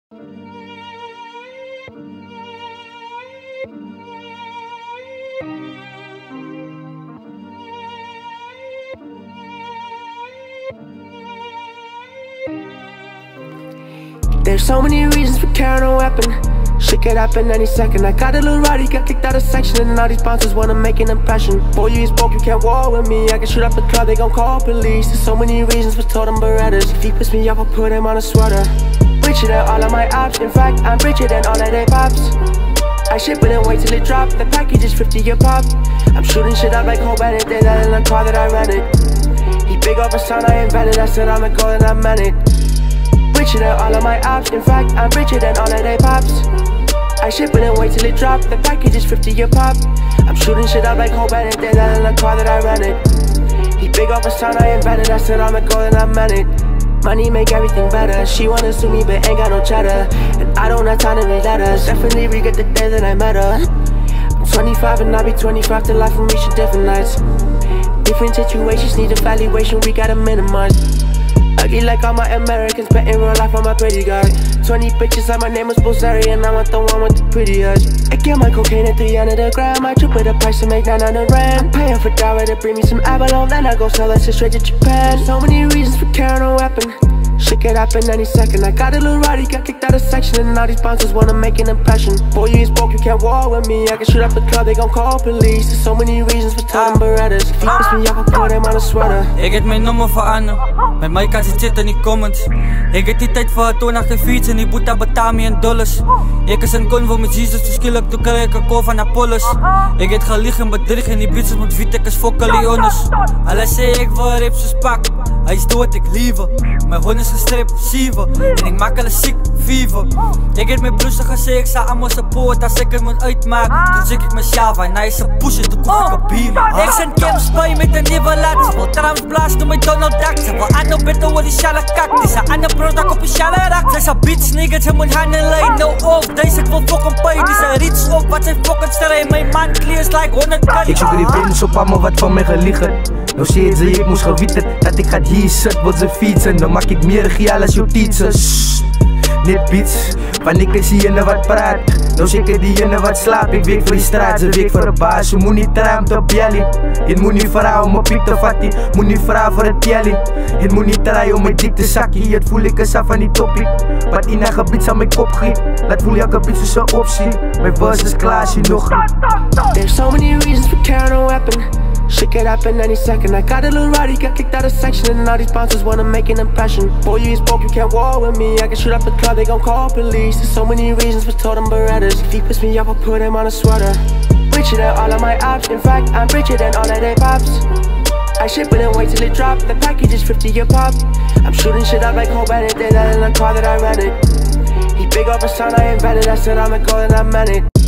There's so many reasons for carrying a weapon. Shit could happen any second. I got a little rowdy, got kicked out of section, and all these bouncers wanna make an impression. Boy, you spoke, you can't war with me. I can shoot up the club, they gon' call police. There's so many reasons for totem Berettas. If he piss me off, I'll put him on a sweater. Richer than all of my ops. In fact, I'm richer than all of their pops. I ship it and wait till it drop. The package is 50 a pop. I'm shooting shit up like Cole Bennett. Did that in the car that I rented. He big off a sound I invented. I said I'm the goal and I meant it. Richer than all of my ops. In fact, I'm richer than all of their pops. I ship it and wait till it drop. The package is 50 a pop. I'm shooting shit up like Cole Bennett. Did that in the car that I rented. He big off a sound I invented. I said I'm the goal and I meant it. Money make everything better. She wanna sue me but ain't got no cheddar. And I don't have time to read letters. Definitely regret the day that I met her. I'm 25 and I'll be 25 till life from each of different nights. Different situations need evaluation, we gotta minimize. Ugly like all my Americans, but in real life I'm a pretty guy. 20 bitches like my name was Bozeri, and I want the one with the pretty eyes. I get my cocaine at 300 a gram. I triple the price to make 900 rand. I'm paying for Dara to bring me some abalone, then I go sell that shit straight to Japan. So many reasons for carrying a weapon. Shit could happen any second. I got a little rowdy, got kicked out of section, and all these bouncers wanna make an impression. Boy, you spoke, you can't war with me. I can shoot up the club, they gon' call police. There's so many reasons for totem Berettas. If he piss me off, I'll put him on a sweater. Ik het mijn nummer verander. Met mij kan ze zitten in die comments. Ik het die tijd voor het toen achter fiets en die boete betaal me in dollars. Ik is een convo met Jesus, dus skilluk toen kreeg ik een call van Apollos. Ik het geliegen, bedriegen, die bitches met Vitekas fokken Leones. Alles zei ik wil rips pak. Hij is dood, ik liever. Mijn hond is gestript, sieven. En ik maak alles ziek, fever. Ik heb mijn broers gezegd, ik sta allemaal support als ik het moet uitmaken. Toen zeg ik mezelf, en hij is een pushen, toen koop ik een beamer. Ik zijn camps bij met een nieuwe laat. Ze wil trams blazen door mijn Donald Duck. Ze wil aan op bed door die shale kak. Dit is een ander product op een shale rak. Zij is een bitch nigga, ze moet handen lijn. No off, deze ik wil fucking pay. Dit is een reach op, wat zijn fucking sterren. Mijn man clears like 100 k. Ik zoek die pins op allemaal wat van mij geliegen. Nou shit ze, ik moest geweten dat ik gaat hier zit, wil ze fietsen. Dan maak ik meer regiaal als jouw teacher. Net beats, wanneer ik zie je wat praat. Nou zeker die ene wat slaap, ik werk voor die straat, ze werk voor de baas. Je moet niet tram te bjellen. Je moet niet vragen om mijn piep te vatten. Moet niet vragen voor het tellen. Je moet niet draaien om mijn dik te zakken. Het voel ik eens af van die topic. Wat in haar gebied aan mijn kop giet. Laat voel je elke beetje zo'n optie. Mijn verse is klaar als je nog niet. There's so many reasons for carrying a weapon. Shit could happen any second. I got a little rowdy, got kicked out of section, and all these bouncers wanna make an impression. Boy, you spoke, you can't war with me. I can shoot up the club, they gon' call police. There's so many reasons for totem Berettas. If he piss me off, I'll put him on a sweater. Richer than all of my ops. In fact, I'm richer than all of their pops. I ship it and wait till it drop. The package is 50 a pop. I'm shooting shit up like Cole Bennett. Did that in the car that I rented. He big off a sound I invented. I said I'm the goal and I meant it.